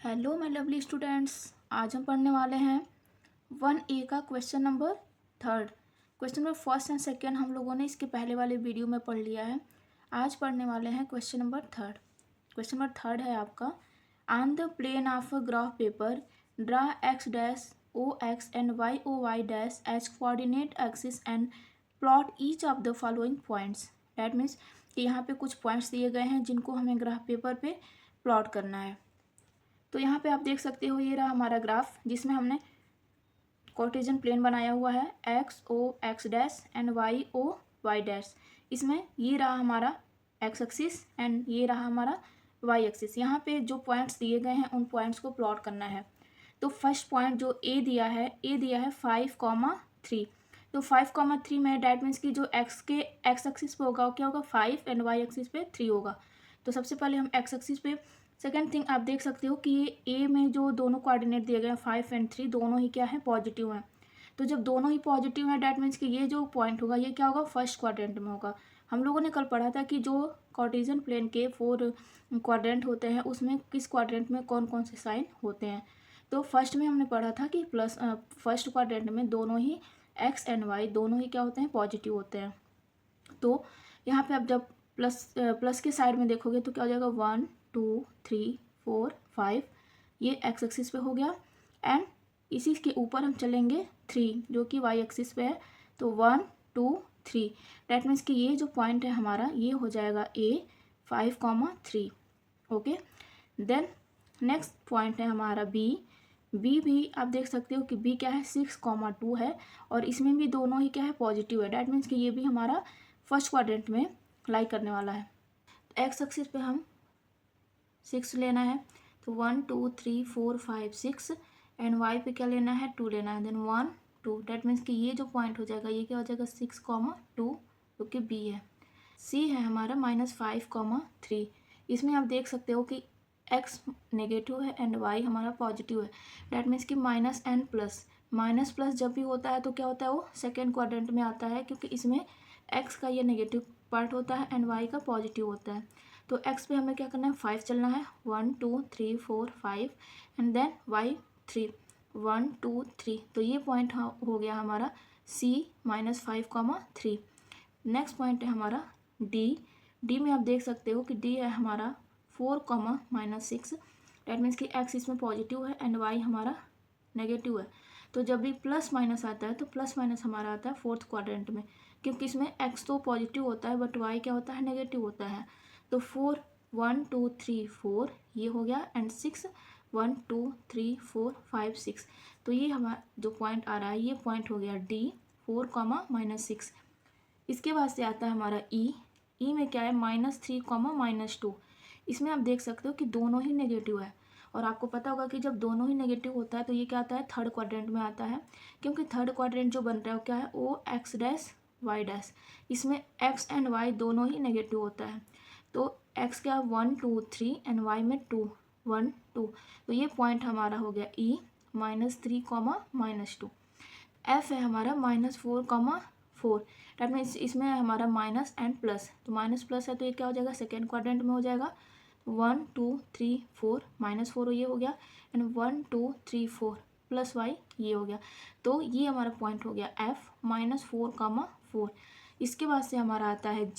Hello my lovely students. आज हम पढ़ने वाले हैं 1A का question number third. Question number first and second हम लोगों ने इसके पहले वाले वीडियो में पढ़ लिया है। आज पढ़ने वाले हैं question number third. Question number third है आपका, on the plane of a graph paper draw X dash O X and Y O Y dash as coordinate axis and plot each of the following points. That means कि यहाँ पे कुछ points दिए गए हैं जिनको हमें ग्राफ पेपर पे प्लॉट करना है। तो यहाँ पे आप देख सकते हो, ये रहा हमारा ग्राफ जिसमें हमने कार्टेशियन प्लेन बनाया हुआ है, X O X dash and Y O Y dash. इसमें ये रहा हमारा एक्स एक्सिस एंड ये रहा हमारा वाई एक्सिस। यहाँ पे जो पॉइंट्स दिए गए हैं उन पॉइंट्स को प्लॉट करना है। तो फर्स्ट पॉइंट जो ए दिया है 5,3। तो 5,3 में डैट मीन्स कि जो एक्स एक्सिस पे होगा वो क्या होगा 5 एंड वाई एक्सिस पे 3 होगा। तो सबसे पहले हम एक्स एक्सिस पे, सेकेंड थिंग आप देख सकते हो कि ये ए में जो दोनों कोऑर्डिनेट दिए गए हैं 5 एंड 3 दोनों ही क्या है पॉजिटिव हैं। तो जब दोनों ही पॉजिटिव हैं डैट मीन्स कि ये जो पॉइंट होगा ये क्या होगा फर्स्ट क्वाड्रेंट में होगा। हम लोगों ने कल पढ़ा था कि जो कार्टेशियन प्लेन के 4 क्वाड्रेंट होते हैं उसमें किस क्वाड्रेंट में कौन कौन से साइन होते हैं। तो फर्स्ट में हमने पढ़ा था कि फर्स्ट क्वाड्रेंट में दोनों ही एक्स एंड वाई दोनों ही क्या होते हैं पॉजिटिव होते हैं। तो यहाँ पे आप जब प्लस के साइड में देखोगे तो क्या हो जाएगा 1 2 3 4 5, ये एक्स एक्सिस पे हो गया एंड इसी के ऊपर हम चलेंगे 3 जो कि वाई एक्सिस पे है। तो 1 2 3 डैट मीन्स कि ये जो पॉइंट है हमारा ये हो जाएगा ए 5,3। ओके, देन नेक्स्ट पॉइंट है हमारा बी भी आप देख सकते हो कि बी क्या है 6,2 है और इसमें भी दोनों ही क्या है पॉजिटिव है। डैट मीन्स कि ये भी हमारा फर्स्ट क्वाड्रेंट में लाई करने वाला है। एक्स एक्सिस पे हम 6 लेना है, तो 1 2 3 4 5 6 एंड वाई पे क्या लेना है 2 लेना है, देन 1 2 डैट मीन्स कि ये जो पॉइंट हो जाएगा ये क्या हो जाएगा 6,2 जो कि बी है। सी है हमारा -5,3। इसमें आप देख सकते हो कि एक्स नेगेटिव है एंड वाई हमारा पॉजिटिव है। डैट मीन्स कि minus and plus, minus plus जब भी होता है तो क्या होता है वो सेकेंड क्वाड्रेंट में आता है क्योंकि इसमें एक्स का ये नेगेटिव पार्ट होता है एंड वाई का पॉजिटिव होता है। तो एक्स पे हमें क्या करना है 5 चलना है, 1 2 3 4 5 एंड देन वाई 3 1 2 3। तो ये पॉइंट हो गया हमारा सी -5,3। नेक्स्ट पॉइंट है हमारा डी में आप देख सकते हो कि डी है हमारा 4,-6। डैट मीन्स कि एक्स इसमें पॉजिटिव है एंड वाई हमारा नेगेटिव है। तो जब भी प्लस माइनस आता है तो प्लस माइनस हमारा आता है फोर्थ क्वाड्रेंट में क्योंकि इसमें एक्स तो पॉजिटिव होता है बट वाई क्या होता है नेगेटिव होता है। तो 4 1 2 3 4 ये हो गया एंड 6 1 2 3 4 5 6। तो ये हमारा जो पॉइंट आ रहा है ये पॉइंट हो गया डी 4,-6। इसके बाद से आता है हमारा ई में क्या है -3,-2। इसमें आप देख सकते हो कि दोनों ही नेगेटिव है और आपको पता होगा कि जब दोनों ही नेगेटिव होता है तो ये क्या आता है थर्ड क्वाड्रेंट में आता है क्योंकि थर्ड क्वाड्रेंट जो बन रहा है वो क्या है ओ एक्स डैश वाई डैश। इसमें एक्स एंड वाई दोनों ही नेगेटिव होता है। तो एक्स क्या 1 2 3 एंड वाई में 2 1 2। तो ये पॉइंट हमारा हो गया ई -3,-2। एफ है हमारा -4,4। डैट मीन्स इसमें हमारा माइनस एंड प्लस, तो माइनस प्लस है तो ये क्या हो जाएगा सेकेंड क्वाड्रेंट में हो जाएगा। 1 2 3 4 -4 ये हो गया एंड 1 2 3 4 प्लस वाई ये हो गया। तो ये हमारा पॉइंट हो गया एफ -4,4। इसके बाद से हमारा आता है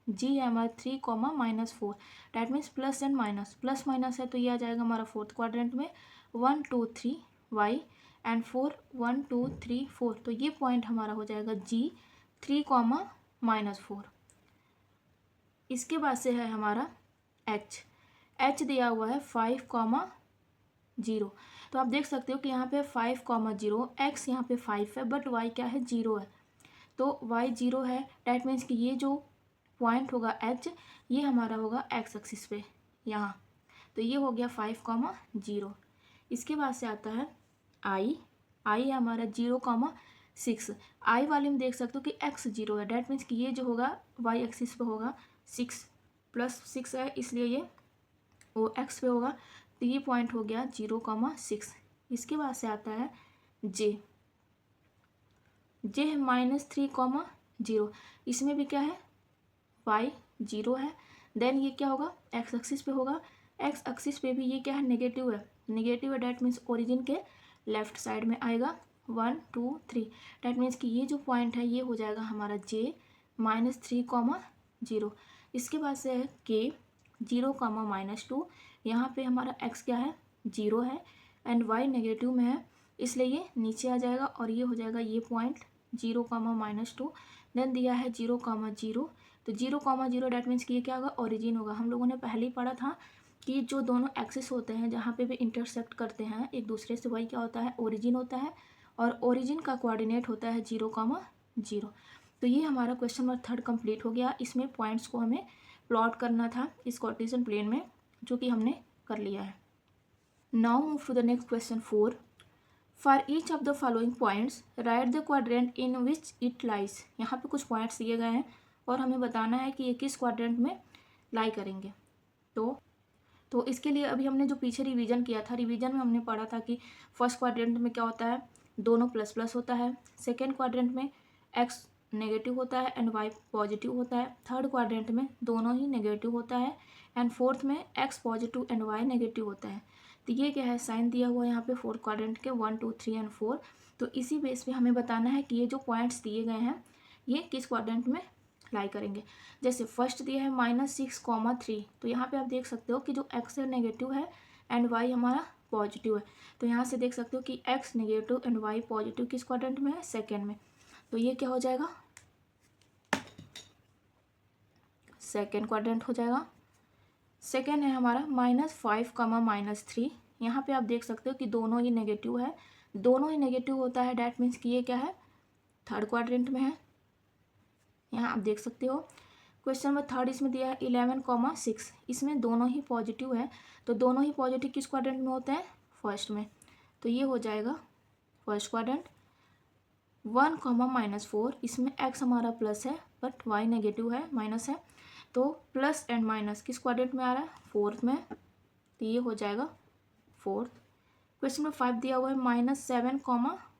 जी है हमारा 3,-4। That means plus and minus, plus minus है तो ये आ जाएगा हमारा फोर्थ क्वाड्रेंट में 1 2 3 वाई एंड 4 1 2 3 4। तो ये पॉइंट हमारा हो जाएगा जी 3,-4। इसके बाद से है हमारा एच दिया हुआ है 5,0। तो आप देख सकते हो कि यहाँ पे 5,0 एक्स यहाँ पे 5 है बट वाई क्या है 0 है। तो वाई 0 है डैट मीन्स कि ये जो पॉइंट होगा एच ये हमारा होगा एक्स एक्सिस पे यहाँ। तो ये हो गया 5,0। इसके बाद से आता है आई है हमारा 0,6। आई वाले में देख सकते हो कि एक्स 0 है डैट मीन्स कि ये जो होगा वाई एक्सिस पे होगा 6 + 6 है इसलिए ये वो एक्स पे होगा। तो ये पॉइंट हो गया 0,6। इसके बाद से आता है जे है -3,0। इसमें भी क्या है वाई 0 है, देन ये क्या होगा एक्स एक्सिस पे होगा एक्स एक्सिस पे भी ये क्या है, नेगेटिव है, नेगेटिव है, डैट मीन्स ओरिजिन के लेफ्ट साइड में आएगा 1 2 3। डैट मीन्स कि ये जो पॉइंट है ये हो जाएगा हमारा जे -3, 0। इसके बाद से है के 0, -2। यहाँ पे हमारा एक्स क्या है, 0 है, एंड वाई नेगेटिव में है, इसलिए ये नीचे आ जाएगा और ये हो जाएगा ये पॉइंट 0, -2। देन दिया है 0, 0। तो 0, 0 डैट मीन्स कि ये क्या होगा, ओरिजिन होगा। हम लोगों ने पहले ही पढ़ा था कि जो दोनों एक्सिस होते हैं जहाँ पे भी इंटरसेक्ट करते हैं एक दूसरे से, वही क्या होता है, ओरिजिन होता है, और ओरिजिन का कोऑर्डिनेट होता है 0, 0। तो ये हमारा क्वेश्चन नंबर 3 कंप्लीट हो गया। इसमें पॉइंट्स को हमें प्लॉट करना था इस कार्टेशियन प्लेन में, जो कि हमने कर लिया है। Now move to the next question 4। For each of the following points write the quadrant in which it lies. यहाँ पे कुछ पॉइंट्स दिए गए हैं और हमें बताना है कि ये किस क्वाड्रेंट में लाई करेंगे। तो इसके लिए अभी हमने जो पीछे रिवीजन किया था, रिवीजन में हमने पढ़ा था कि फर्स्ट क्वाड्रेंट में क्या होता है, दोनों प्लस प्लस होता है। सेकेंड क्वाड्रेंट में एक्स नेगेटिव होता है एंड वाई पॉजिटिव होता है। थर्ड क्वाड्रेंट में दोनों ही नेगेटिव होता है, एंड फोर्थ में X positive and Y negative होता है। तो ये क्या है, साइन दिया हुआ है यहाँ पे फोर्थ क्वाड्रेंट के 1 2 3 एंड 4। तो इसी बेस पे हमें बताना है कि ये जो पॉइंट्स दिए गए हैं ये किस क्वाड्रेंट में लाई करेंगे। जैसे फर्स्ट दिया है -6, 3। तो यहाँ पे आप देख सकते हो कि जो एक्स है नेगेटिव है एंड वाई हमारा पॉजिटिव है। तो यहाँ से देख सकते हो कि X negative and Y positive किस क्वाड्रेंट में है, सेकेंड में। तो ये क्या हो जाएगा, सेकेंड क्वाड्रेंट हो जाएगा। सेकेंड है हमारा -5, -3। यहाँ पे आप देख सकते हो कि दोनों ही नेगेटिव है, दोनों ही नेगेटिव होता है, डैट मीन्स कि ये क्या है, थर्ड क्वाड्रेंट में है। यहाँ आप देख सकते हो। क्वेश्चन नंबर 3 इसमें दिया है 11, 6। इसमें दोनों ही पॉजिटिव है, तो दोनों ही पॉजिटिव किस क्वाड्रेंट में होते हैं, फर्स्ट में। तो ये हो जाएगा फर्स्ट क्वाड्रेंट। 1, -4। इसमें एक्स हमारा प्लस है बट वाई नेगेटिव है, माइनस है। तो प्लस एंड माइनस किस क्वाड्रेंट में आ रहा है, फोर्थ में। तो ये हो जाएगा फोर्थ। क्वेश्चन नंबर 5 दिया हुआ है -7,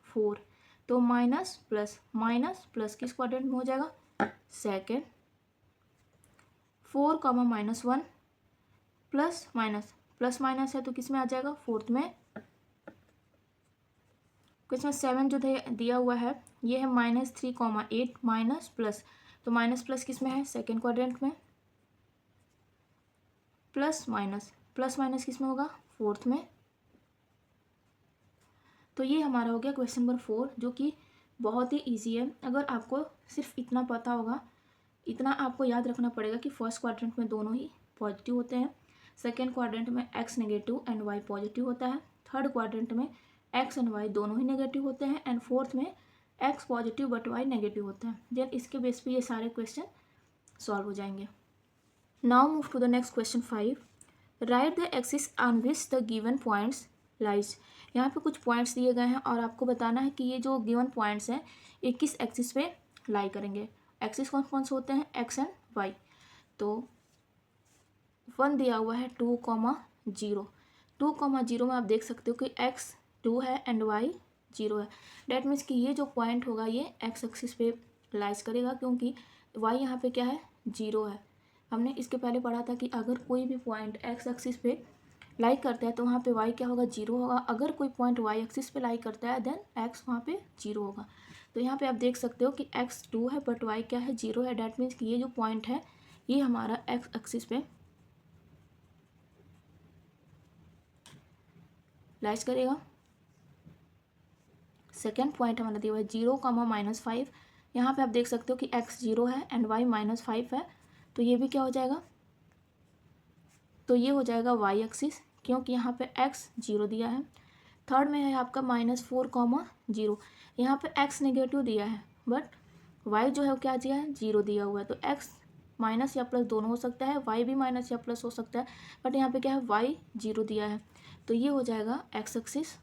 4। तो माइनस प्लस किस क्वाड्रेंट में हो जाएगा, सेकेंड। 4, -1। प्लस माइनस है तो किस में आ जाएगा, फोर्थ में। क्वेश्चन 7 जो दिया हुआ है ये है -3, 8 माइनस प्लस। तो माइनस प्लस किस में है, सेकेंड क्वाड्रेंट में। प्लस माइनस किस में होगा, फोर्थ में। तो ये हमारा हो गया क्वेश्चन नंबर 4, जो कि बहुत ही इजी है। अगर आपको सिर्फ इतना पता होगा, इतना आपको याद रखना पड़ेगा कि फर्स्ट क्वाड्रेंट में दोनों ही पॉजिटिव होते हैं, सेकेंड क्वाड्रेंट में X negative and Y positive होता है, थर्ड क्वाड्रेंट में एक्स एंड वाई दोनों ही नेगेटिव होते हैं, एंड फोर्थ में X positive but Y negative होता है। देन इसके बेस पे ये सारे क्वेश्चन सॉल्व हो जाएंगे। Now move to the next question 5। Write the axis on which the given points lies. यहाँ पे कुछ पॉइंट्स दिए गए हैं और आपको बताना है कि ये जो गिवन पॉइंट्स हैं ये किस एक्सिस पे लाई करेंगे। एक्सिस कौन कौन से होते हैं, एक्स एंड वाई। तो 1 दिया हुआ है 2, 0। 2, 0 में आप देख सकते हो कि एक्स 2 है एंड वाई 0 है। डैट मीन्स कि ये जो पॉइंट होगा ये एक्स एक्सिस पे लाइज करेगा, क्योंकि वाई यहाँ पे क्या है, 0 है। हमने इसके पहले पढ़ा था कि अगर कोई भी पॉइंट एक्स एक्सिस पे लाई करता है तो वहाँ पे वाई क्या होगा, 0 होगा। अगर कोई पॉइंट वाई एक्सिस पे लाई करता है देन एक्स वहाँ पे 0 होगा। तो यहाँ पे आप देख सकते हो कि एक्स 2 है बट वाई क्या है, 0 है। डैट मीन्स कि ये जो पॉइंट है ये हमारा एक्स एक्सिस पे लाइज करेगा। सेकेंड पॉइंट हमारा दिया हुआ है 0, -5। यहाँ पे आप देख सकते हो कि एक्स 0 है एंड वाई -5 है, तो ये भी क्या हो जाएगा, तो ये हो जाएगा वाई एक्सिस, क्योंकि यहाँ पे एक्स 0 दिया है। थर्ड में है आपका -4, 0। यहाँ पे एक्स नेगेटिव दिया है बट वाई जो है क्या दिया है, 0 दिया हुआ है। तो एक्स माइनस या प्लस दोनों हो सकता है, वाई भी माइनस या प्लस हो सकता है, बट यहाँ पे क्या है, वाई 0 दिया है। तो ये हो जाएगा एक्स एक्सिस।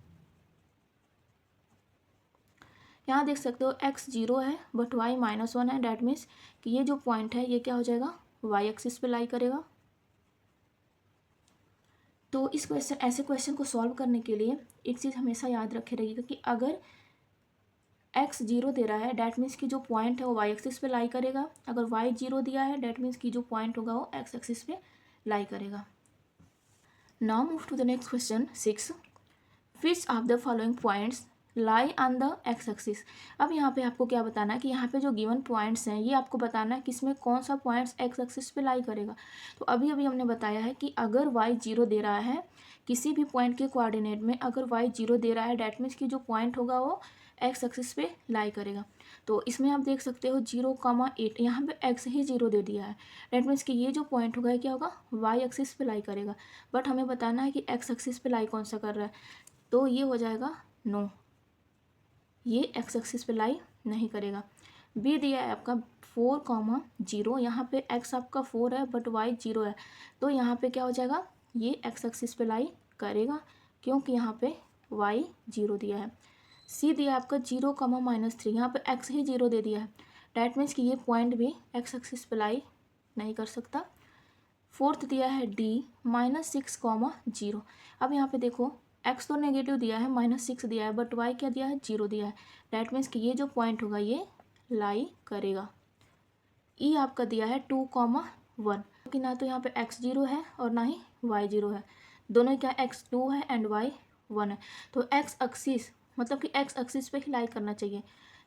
यहाँ देख सकते हो एक्स 0 है बट वाई -1 है। डैट मीन्स कि ये जो पॉइंट है ये क्या हो जाएगा, वाई एक्सिस पे लाई करेगा। तो इस क्वेश्चन ऐसे क्वेश्चन को सॉल्व करने के लिए एक चीज़ हमेशा याद रखे रहिएगा कि अगर एक्स 0 दे रहा है डैट मीन्स कि जो पॉइंट है वो वाई एक्सिस पे लाई करेगा। अगर वाई 0 दिया है डैट मीन्स कि जो पॉइंट होगा वो एक्स एक्सिस पे लाई करेगा। Now move to the next question 6. Which of the following points lie on the X axis. अब यहाँ पे आपको क्या बताना है कि यहाँ पे जो गिवन पॉइंट्स हैं ये आपको बताना है कि इसमें कौन सा पॉइंट्स एक्स एक्सिस पे लाई करेगा. तो अभी अभी हमने बताया है कि अगर वाई जीरो दे रहा है किसी भी पॉइंट के कोऑर्डिनेट में, अगर वाई जीरो दे रहा है डैट मीन्स कि जो पॉइंट होगा वो एक्स एक्सिस पे लाई करेगा. तो इसमें आप देख सकते हो 0,8, यहाँ पे एक्स ही जीरो दे दिया है. डैट मीन्स कि ये जो पॉइंट होगा ये क्या होगा, वाई एक्सिस पे लाई करेगा. बट हमें बताना है कि एक्स एक्सिस पे लाई कौन सा कर रहा है. तो ये हो जाएगा नो, ये एक्स एक्सिस पे लाई नहीं करेगा. बी दिया है आपका 4,0, यहाँ पे एक्स आपका 4 है बट वाई 0 है. तो यहाँ पे क्या हो जाएगा, ये एक्स एक्सिस पे लाई करेगा क्योंकि यहाँ पे वाई 0 दिया है. सी दिया आपका 0,-3, यहाँ पे एक्स ही 0 दे दिया है. डैट मीन्स कि ये पॉइंट भी एक्स एक्सिस पे लाई नहीं कर सकता. फोर्थ दिया है डी -6,0. अब यहाँ पे देखो एक्स तो नेगेटिव दिया है, -6 दिया है, बट वाई क्या दिया है, 0 दिया है. डैट मीन्स कि ये जो पॉइंट होगा ये लाई करेगा. ई आपका दिया है 2,1, क्योंकि ना तो यहाँ पे एक्स 0 है और ना ही वाई 0 है. दोनों क्या, एक्स 2 है एंड वाई 1 है. तो एक्स एक्सिस मतलब कि एक्स एक्सिस पे ही लाई करना चाहिए.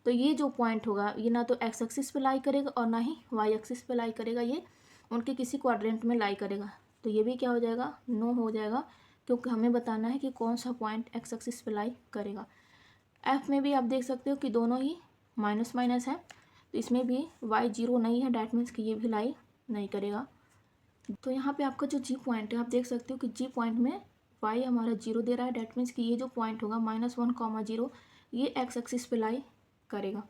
तो ये जो पॉइंट होगा ये ना तो एक्स एक्सिस पे लाई करेगा और ना ही वाई एक्सिस पे लाई करेगा, ये उनके किसी क्वाड्रेंट में लाई करेगा. तो ये भी क्या हो जाएगा, नो हो जाएगा, क्योंकि हमें बताना है कि कौन सा पॉइंट एक्स एक्सिस पे लाई करेगा. एफ में भी आप देख सकते हो कि दोनों ही माइनस माइनस है, तो इसमें भी वाई 0 नहीं है, डैट मीन्स कि ये भी लाई नहीं करेगा. तो यहाँ पे आपका जो जी पॉइंट है आप देख सकते हो कि जी पॉइंट में वाई हमारा 0 दे रहा है. डैट मीन्स कि ये जो पॉइंट होगा -1,0 ये एक्स एक्सिस पे लाई करेगा.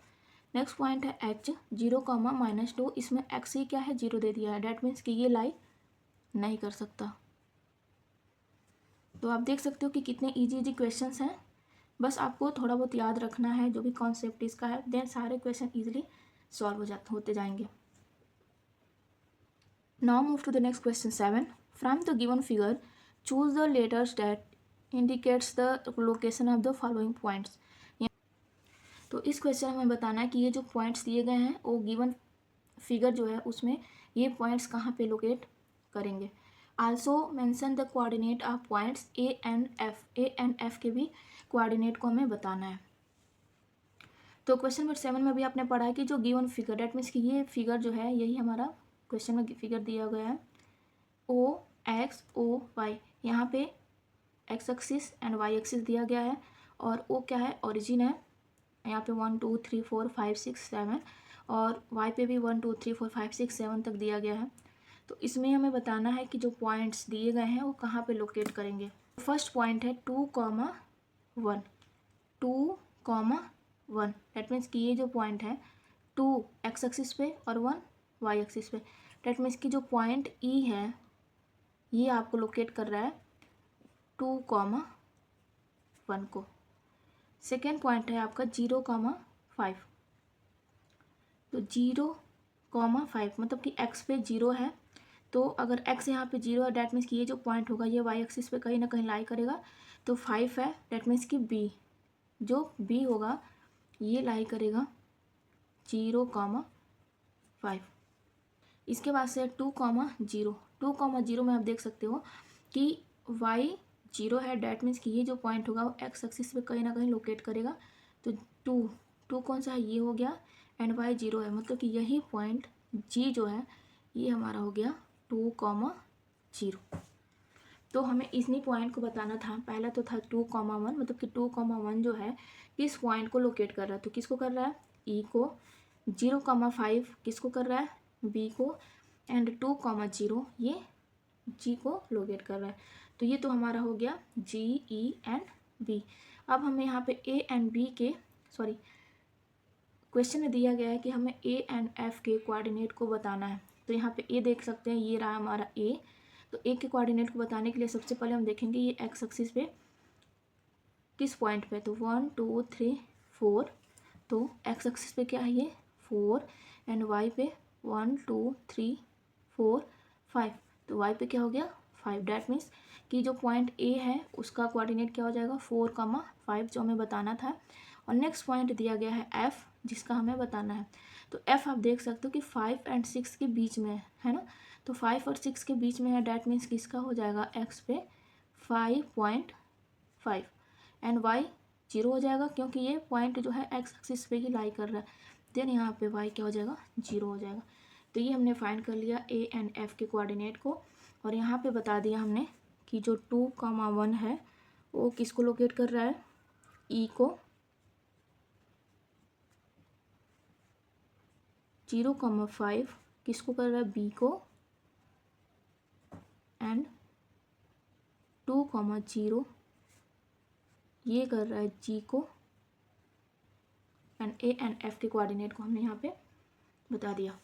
नेक्स्ट पॉइंट है एच 0,-2, इसमें एक्स ही क्या है, 0 दे दिया है. डैट मीन्स कि ये लाई नहीं कर सकता. तो आप देख सकते हो कि कितने इजी इजी क्वेश्चंस हैं. बस आपको थोड़ा बहुत याद रखना है जो भी कॉन्सेप्ट इसका है, देन सारे क्वेश्चन इजीली सॉल्व होते जाएंगे. Now move to the next question 7. From the given figure choose the letters that indicates the location of the following points. तो इस क्वेश्चन में हमें बताना है कि ये जो पॉइंट्स दिए गए हैं वो गिवन फिगर जो है उसमें ये पॉइंट्स कहाँ पे लोकेट करेंगे. Also mention the coordinate of points A and F. A and F के भी कोऑर्डिनेट को हमें बताना है. तो क्वेश्चन नंबर 7 में भी आपने पढ़ा है कि जो गिवन फिगर डैट मीन्स कि ये फिगर जो है यही हमारा क्वेश्चन में फिगर दिया गया है. ओ एक्स ओ वाई, यहाँ पे X axis and Y axis दिया गया है और ओ क्या है, ओरिजिन है. यहाँ पे 1 2 3 4 5 6 7 और वाई पे भी 1 2 3 4 5 6 7 तक दिया गया है. तो इसमें हमें बताना है कि जो पॉइंट्स दिए गए हैं वो कहाँ पे लोकेट करेंगे. फर्स्ट पॉइंट है 2,1, 2,1. डैट मीन्स कि ये जो पॉइंट है 2 एक्स एक्सिस पे और 1 वाई एक्सिस पे. डैट मीन्स कि जो पॉइंट ई है ये आपको लोकेट कर रहा है 2,1 को. सेकेंड पॉइंट है आपका 0,5. तो 0,5 मतलब कि एक्स पे 0 है, तो अगर एक्स यहाँ पे 0 है डैट मीन्स कि ये जो पॉइंट होगा ये वाई एक्सिस पे कहीं ना कहीं लाई करेगा. तो 5 है डैट मीन्स कि बी, जो बी होगा ये लाई करेगा 0,5. इसके बाद से 2,0. 2,0 में आप देख सकते हो कि वाई 0 है डैट मीन्स कि ये जो पॉइंट होगा वो एक्स एक्सिस पे कहीं ना कहीं लोकेट करेगा. तो 2 कौन सा है, ये हो गया, एंड वाई 0 है, मतलब कि यही पॉइंट जी जो है ये हमारा हो गया 2,0. तो हमें इन्हीं पॉइंट को बताना था. पहला तो था 2,1, मतलब कि 2,1 जो है किस पॉइंट को लोकेट कर रहा है. तो किसको कर रहा है, ई को. 0,5 किसको कर रहा है, बी को. एंड 2,0 ये जी को लोकेट कर रहा है. तो ये तो हमारा हो गया जी ई एंड बी. अब हमें यहाँ पे ए एंड बी के क्वेश्चन में दिया गया है कि हमें ए एंड एफ के कोऑर्डिनेट को बताना है. तो यहाँ पे ए देख सकते हैं, ये रहा हमारा ए. तो ए के कोऑर्डिनेट को बताने के लिए सबसे पहले हम देखेंगे ये एक्स एक्सिस पे किस पॉइंट पे. तो 1 2 3 4. तो एक्स एक्सिस पे क्या है, ये 4 एंड वाई पे 1 2 3 4 5. तो वाई पे क्या हो गया 5. डैट मीन्स कि जो पॉइंट ए है उसका कोऑर्डिनेट क्या हो जाएगा 4,5 जो हमें बताना था. और नेक्स्ट पॉइंट दिया गया है एफ जिसका हमें बताना है. तो एफ आप देख सकते हो कि 5 एंड 6 के बीच में है ना. तो 5 और 6 के बीच में है डैट मीन्स कि इसका हो जाएगा एक्स पे 5.5 एंड वाई 0 हो जाएगा क्योंकि ये पॉइंट जो है एक्स एक्सिस पे ही लाई कर रहा है। देन यहाँ पे वाई क्या हो जाएगा, 0 हो जाएगा। तो ये हमने फाइंड कर लिया ए एंड एफ के कोऑर्डिनेट को। और यहाँ पे बता दिया हमने कि जो 2,1 है वो किसको लोकेट कर रहा है, ई को, 0,5 किसको कर रहा है, बी को, एंड 2,0 ये कर रहा है जी को। एंड ए एंड एफ के कोऑर्डिनेट को हमने यहाँ पे बता दिया।